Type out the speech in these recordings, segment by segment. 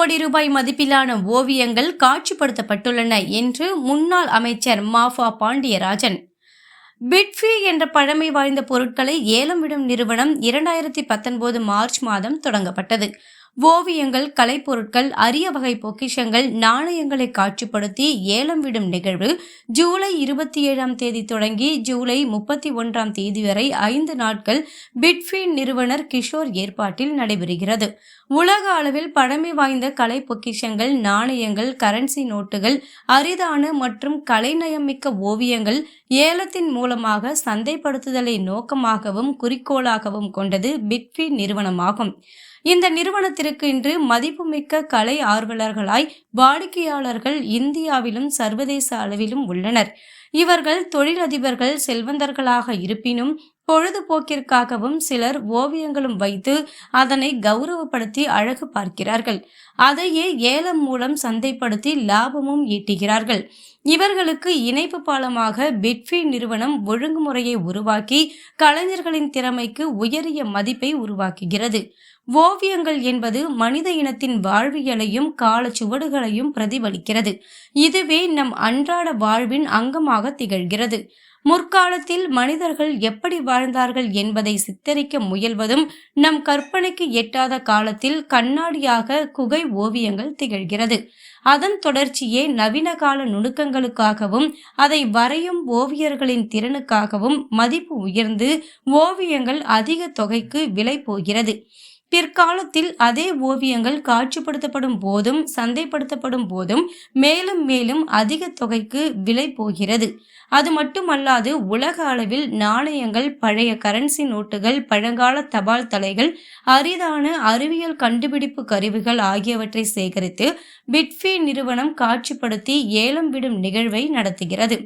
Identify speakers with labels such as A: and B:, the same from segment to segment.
A: கோடி ரூபாய் மதிப்பிலான ஓவியங்கள் காட்சிப்படுத்தப்பட்டுள்ளன என்று முன்னாள் அமைச்சர் மாஃபா பாண்டியராஜன். பிட்ஃபி என்ற பழமை வாய்ந்த பொருட்களை ஏலம் விடும் நிறுவனம் 2019 மார்ச் மாதம் தொடங்கப்பட்டது. ஓவியங்கள், கலைப்பொருட்கள், அரிய வகை பொக்கிஷங்கள், நாணயங்களை காட்சிப்படுத்தி ஏலம் விடும் நிகழ்வு ஜூலை 27 தொடங்கி ஜூலை 31 வரை 5 நாட்கள் பிட்ஃபி நிறுவனர் கிஷோர் ஏற்பாட்டில் நடைபெறுகிறது. உலக அளவில் பழமை வாய்ந்த கலை பொக்கிஷங்கள், நாணயங்கள், கரன்சி நோட்டுகள், அரிதான மற்றும் கலைநயமிக்க ஓவியங்கள் ஏலத்தின் மூலமாக சந்தைப்படுத்துதலை நோக்கமாகவும் குறிக்கோளாகவும் கொண்டது பிட்ஃபி நிறுவனமாகும். இந்த நிறுவனத்திற்கு இன்று மதிப்புமிக்க கலை ஆர்வலர்களாய் வாடிக்கையாளர்கள் இந்தியாவிலும் சர்வதேச அளவிலும் உள்ளனர். இவர்கள் தொழிலதிபர்கள், செல்வந்தர்களாக இருப்பினும் பொழுதுபோக்கிற்காகவும் சிலர் ஓவியங்களும் வைத்து அதனை கௌரவப்படுத்தி அழகு பார்க்கிறார்கள். அதையே ஏலம் மூலம் சந்தைப்படுத்தி லாபமும் ஈட்டுகிறார்கள். இவர்களுக்கு இணைப்பு பாலமாக பிட்ஃபி நிறுவனம் ஒழுங்குமுறையை உருவாக்கி கலைஞர்களின் திறமைக்கு உயரிய மதிப்பை உருவாக்குகிறது. ஓவியங்கள் என்பது மனித இனத்தின் வாழ்வியலையும் காலச்சுவடுகளையும் பிரதிபலிக்கிறது. இதுவே நம் அன்றாட வாழ்வின் அங்கமாக திகழ்கிறது. முற்காலத்தில் மனிதர்கள் எப்படி வாழ்ந்தார்கள் என்பதை சித்தரிக்க முயல்வதும் நம் கற்பனைக்கு எட்டாத காலத்தில் கண்ணாடியாக குகை ஓவியங்கள் திகழ்கிறது. அதன் தொடர்ச்சியே நவீன கால நுணுக்கங்களுக்காகவும் அதை வரையும் ஓவியர்களின் திறனுக்காகவும் மதிப்பு உயர்ந்து ஓவியங்கள் அதிக தொகைக்கு விலை போகிறது. பிற்காலத்தில் அதே ஓவியங்கள் காட்சிப்படுத்தப்படும் போதும் சந்தைப்படுத்தப்படும் போதும் மேலும் மேலும் அதிக தொகைக்கு விலை போகிறது. அது மட்டுமல்லாது உலக அளவில் நாணயங்கள், பழைய கரன்சி நோட்டுகள், பழங்கால தபால் தலைகள், அரிதான அறிவியல் கண்டுபிடிப்பு கருவிகள் ஆகியவற்றை சேகரித்து பிட்ஃபி நிறுவனம் காட்சிப்படுத்தி ஏலம் விடும் நிகழ்வை நடத்துகிறது.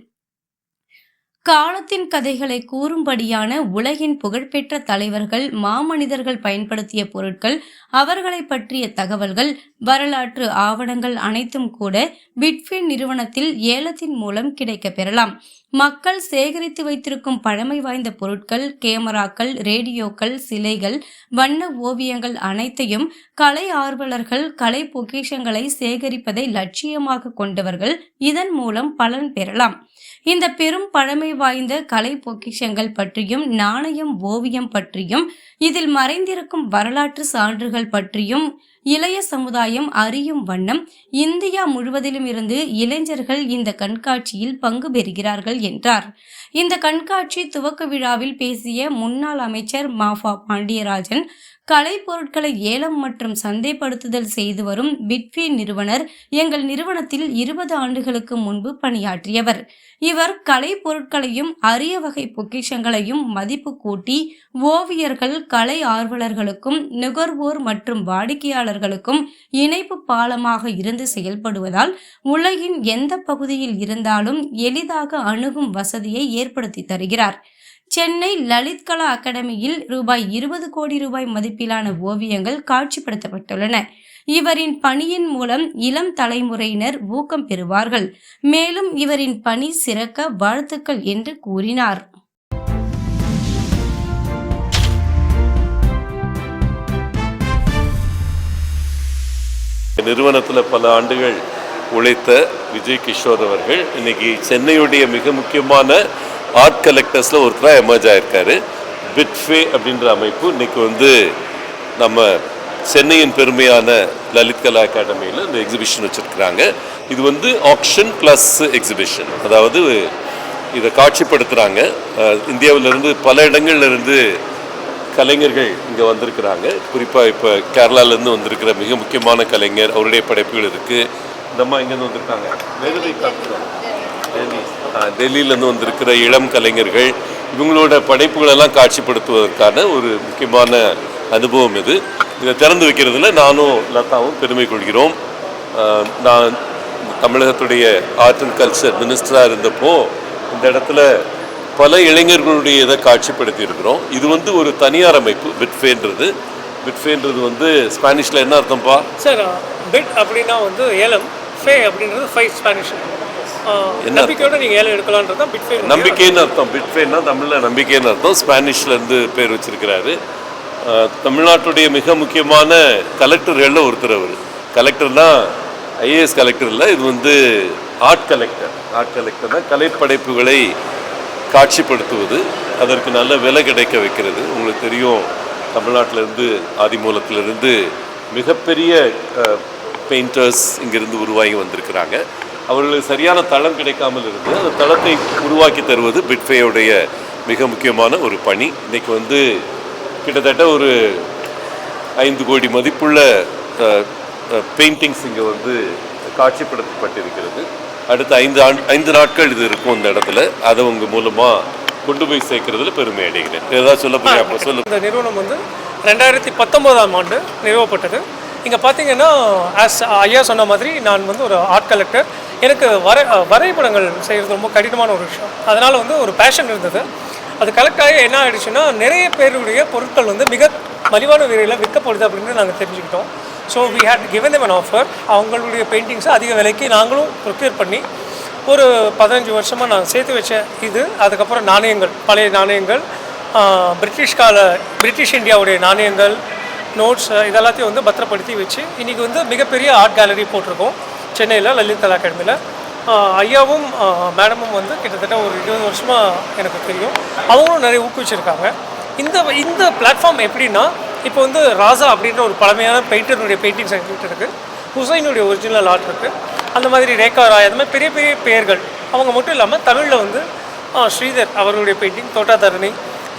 A: காலத்தின் கதைகளை கூறும்படியான உலகின் புகழ்பெற்ற தலைவர்கள், மாமனிதர்கள் பயன்படுத்திய பொருட்கள், அவர்களை பற்றிய தகவல்கள், வரலாற்று ஆவணங்கள் அனைத்தும் கூட பிட்ஃபி நிறுவனத்தில் ஏலத்தின் மூலம் கிடைக்க பெறலாம். மக்கள் சேகரித்து வைத்திருக்கும் பழமை வாய்ந்த பொருட்கள், கேமராக்கள், ரேடியோக்கள், சிலைகள், வண்ண ஓவியங்கள் அனைத்தையும் கலை ஆர்வலர்கள் கலை பொக்கிஷங்களை சேகரிப்பதை லட்சியமாக கொண்டவர்கள் இதன் மூலம் பலன் பெறலாம். இந்த பெரும் பழமை வாய்ந்த கலை பொக்கிஷங்கள் பற்றியும், நாணயம், ஓவியம் பற்றியும், இதில் மறைந்திருக்கும் வரலாற்று சான்றுகள் பற்றியும் இளைய சமுதாயம் அறியும் வண்ணம் இந்தியா முழுவதிலும் இருந்து இளைஞர்கள் இந்த கண்காட்சியில் பங்கு பெறுகிறார்கள் என்றார். இந்த கண்காட்சி துவக்க விழாவில் பேசிய முன்னாள் அமைச்சர் மாஃபா பாண்டியராஜன், கலை பொருட்களை ஏலம் மற்றும் சந்தைப்படுத்துதல் செய்து வரும் பிட்ஃபி நிறுவனர் எங்கள் நிறுவனத்தில் 20 ஆண்டுகளுக்கு முன்பு பணியாற்றியவர். இவர் கலை பொருட்களையும் அரிய வகை பொக்கிஷங்களையும் மதிப்பு கூட்டி ஓவியர்கள், கலை ஆர்வலர்களுக்கும் நுகர்வோர் மற்றும் வாடிக்கையாளர்களுக்கும் இணைப்பு பாலமாக இருந்து செயல்படுவதால் உலகின் எந்த பகுதியில் இருந்தாலும் எளிதாக அணுகும் வசதியை ஏற்படுத்தி தருகிறார். சென்னை லலித் கலா அகாடமியில் ரூபாய் 20 கோடி மதிப்பிலான ஓவியங்கள் காட்சிப்படுத்தப்பட்டுள்ளன. இவரின் பணியின் மூலம் இளம் தலைமுறையினர் ஊக்கம் பெறுவார்கள். மேலும் இவரின் பணி சிறக்க வாழ்த்துக்கள் என்று கூறினார்.
B: நிறுவனத்தில் பல ஆண்டுகள் உழைத்த விஜய் கிஷோர் அவர்கள் இன்னைக்கு சென்னையுடைய மிக முக்கியமான ஆர்ட் கலெக்டர்ஸில் ஒருத்தராக எமர்ஜ் ஆகிருக்காரு. பிட்ஃபி அப்படின்ற அமைப்பு இன்னைக்கு நம்ம சென்னையின் பெருமையான லலித் கலா அகாடமியில் இந்த எக்ஸிபிஷன் வச்சுருக்குறாங்க. இது ஆக்ஷன் ப்ளஸ் எக்ஸிபிஷன், அதாவது இதை காட்சிப்படுத்துகிறாங்க. இந்தியாவிலிருந்து பல இடங்கள்லேருந்து கலைஞர்கள் இங்கே வந்திருக்கிறாங்க. குறிப்பாக இப்போ கேரளாவிலேருந்து வந்திருக்கிற மிக முக்கியமான கலைஞர், அவருடைய படைப்புகள் இருக்குது. இந்த அம்மா இங்கேருந்து வந்திருக்காங்க, டெல்லியிலேருந்து வந்திருக்கிற இளம் கலைஞர்கள், இவங்களோட படைப்புகளெல்லாம் காட்சிப்படுத்துவதற்கான ஒரு முக்கியமான அனுபவம் இது. இதை திறந்து வைக்கிறதுல நானும் லதாவும் பெருமை கொள்கிறோம். நான் தமிழகத்துடைய ஆர்ட் அண்ட் கல்ச்சர் மினிஸ்டராக இருந்தப்போ இந்த இடத்துல பல இளைஞர்களுடைய இதை காட்சிப்படுத்தி இருக்கிறோம். இது ஒரு தனியார் அமைப்பு. பிட்ஃபேன்றது ஸ்பானிஷில் என்ன அர்த்தம்ப்பா
C: சார்? பிட் அப்படின்னா ஏலம், ஃபே அப்படின்றது ஃபைவ் ஸ்பானிஷ். நம்பிக்கையோட நீங்கள் ஏலம் எடுக்கலான்றது தான் பிட்ஃபே.
B: நம்பிக்கைன்னு அர்த்தம். பிட்ஃபேன்னா தமிழில் நம்பிக்கைன்னு அர்த்தம். ஸ்பானிஷ்லேருந்து பேர் வச்சிருக்கிறாரு. தமிழ்நாட்டுடைய மிக முக்கியமான கலெக்டர்களில் ஒருத்தர் அவர். கலெக்டர்னா ஐஏஎஸ் கலெக்டர் இல்லை, இது வந்து ஆர்ட் கலெக்டர். ஆர்ட் கலெக்டர்னா கலைப்படைப்புகளை காட்சிப்படுத்துவது, அதற்கு நல்ல விலை கிடைக்க வைக்கிறது. உங்களுக்கு தெரியும், தமிழ்நாட்டிலேருந்து ஆதிமூலத்திலிருந்து மிகப்பெரிய பெயிண்டர்ஸ் இங்கிருந்து உருவாகி வந்திருக்கிறாங்க. அவர்களுக்கு சரியான தளம் கிடைக்காமல் இருந்து அந்த தளத்தை உருவாக்கி தருவது பிட்ஃபேயுடைய மிக முக்கியமான ஒரு பணி. இன்றைக்கி வந்து கிட்டத்தட்ட ஒரு 5 கோடி மதிப்புள்ள பெயிண்டிங்ஸ் இங்கே வந்து காட்சிப்படுத்தப்பட்டிருக்கிறது. அடுத்த 5 நாட்கள் இது இருக்கும் இந்த இடத்துல. அதை உங்கள் மூலமாக கொண்டு போய் சேர்க்கறதுல பெருமை அடைகிறேன். ஏதாவது சொல்ல போய் அப்போ சொல்லு.
C: இந்த நிறுவனம் வந்து 2019ஆம் ஆண்டு நிறுவப்பட்டது. இங்கே பார்த்தீங்கன்னா ஐயா சொன்ன மாதிரி நான் வந்து ஒரு ஆர்ட் கலெக்டர். எனக்கு வரைபடங்கள் செய்கிறது ரொம்ப கடினமான ஒரு விஷயம். அதனால் வந்து ஒரு பேஷன் இருந்தது. அது கலெக்ட் ஆகி என்ன ஆகிடுச்சுன்னா, நிறைய பேருடைய பொருட்கள் வந்து மிக மலிவான விலையில் விற்கப்படுது அப்படின்னு நாங்கள் தெரிஞ்சுக்கிட்டோம். So we had given them an offer. அவங்களுடைய பெயிண்டிங்ஸை அதிக விலைக்கு நாங்களும் ப்ரொக்யூர் பண்ணி ஒரு 15 வருஷமாக நான் சேர்த்து வச்ச இது. அதுக்கப்புறம் நாணயங்கள், பழைய நாணயங்கள், பிரிட்டிஷ் இந்தியாவுடைய நாணயங்கள், நோட்ஸ், இதெல்லாத்தையும் வந்து பத்திரப்படுத்தி வச்சு இன்றைக்கி வந்து மிகப்பெரிய ஆர்ட் கேலரி போட்டிருக்கோம் சென்னையில் லலித் கலா அகாடமியில். ஐயாவும் மேடமும் வந்து கிட்டத்தட்ட ஒரு 20 வருஷமாக எனக்கு தெரியும். அவங்களும் நிறைய ஊக்குவிச்சிருக்காங்க. இந்த பிளாட்ஃபார்ம் எப்படின்னா, இப்போ வந்து ராஜா அப்படின்ற ஒரு பழமையான பெயிண்டருடைய பெயிண்டிங்ஸ் எங்கிட்ட இருக்குது. ஹுசைனுடைய ஒரிஜினல் ஆர்ட் இருக்குது. அந்த மாதிரி ரேகா ராய், அந்த மாதிரி பெரிய பெரிய பெயர்கள். அவங்க மட்டும் இல்லாமல் தமிழில் வந்து ஸ்ரீதர் அவர்களுடைய பெயிண்டிங், தோட்டாதரணி,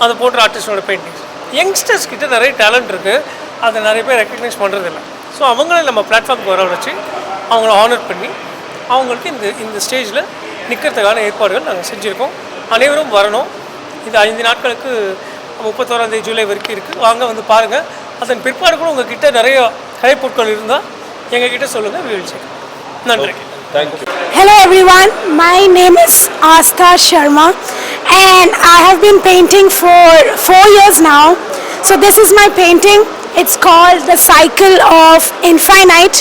C: அது போன்ற ஆர்டிஸ்டோட பெயிண்டிங்ஸ். யங்ஸ்டர்ஸ் கிட்ட நிறைய டேலண்ட் இருக்குது. அதை நிறைய பேர் ரெக்கக்னைஸ் பண்ணுறதில்ல. ஸோ அவங்களே நம்ம பிளாட்ஃபார்முக்கு வர வச்சு அவங்கள ஆனர் பண்ணி அவங்களுக்கு இந்த ஸ்டேஜில் நிற்கிறதுக்கான ஏற்பாடுகள் நாங்கள் செஞ்சுருக்கோம். அனைவரும் வரணும். இந்த 5 நாட்களுக்கு 31ஆம் தேதி ஜூலை வரைக்கும் இருக்குது. வாங்க வந்து பாருங்கள். அதன் பிற்பாடு கூட உங்கள் கிட்டே நிறைய கலைப்பொருட்கள் இருந்தால் எங்ககிட்ட சொல்லுங்கள். வீழ்ச்சி. நன்றி.
B: Thank you.
D: Hello everyone, my name is Astha Sharma and I have been painting for 4 years now. So this is my painting. It's called The Cycle of Infinite.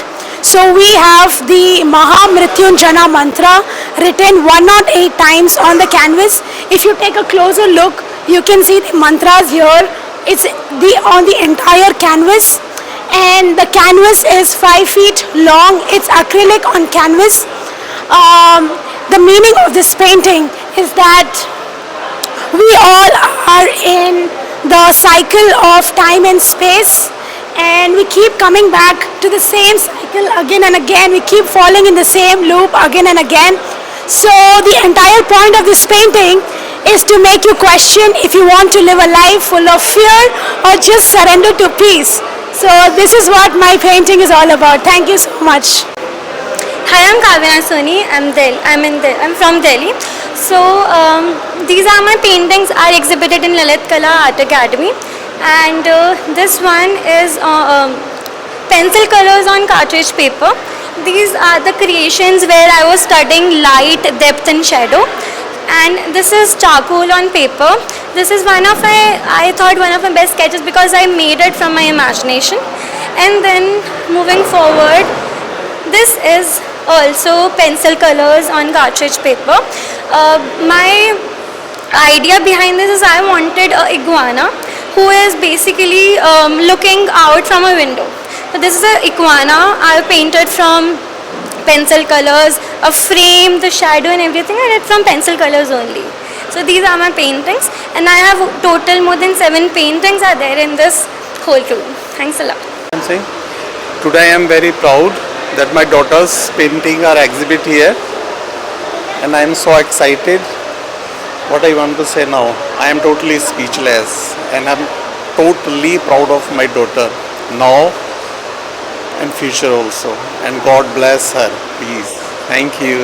D: So we have the Mahamrityunjana mantra written 108 times on the canvas. If you take a closer look, you can see the mantras here. It's on the entire canvas, and the canvas is 5 feet long. It's acrylic on canvas. The meaning of this painting is that we all are in the cycle of time and space, and we keep coming back to the same cycle again and again. We keep falling in the same loop again and again. So the entire point of this painting is to make you question if you want to live a life full of fear or just surrender to peace. So this is what my painting is all about. Thank you so much.
E: Hi, I'm Kavya Soni. I'm from Delhi. So these are my paintings are exhibited in Lalit Kala Art Academy, and this one is pencil colors on cartridge paper. These are the creations where I was studying light, depth and shadow. And this is charcoal on paper. This is one of my best sketches because I made it from my imagination. And then moving forward, this is also pencil colors on cartridge paper. My idea behind this is I wanted a iguana who is basically looking out from a window. So this is a iguana I painted from pencil colors, a frame, the shadow and everything, and it's from pencil colors only. So these are my paintings, and I have total more than 7 paintings are there in this whole room. Thanks a lot.
F: Today I am very proud that my daughter's painting are exhibit here, and I am so excited. What I want to say now, I am totally speechless, and I am totally proud of my daughter now and future also, and God bless her, please. Thank you.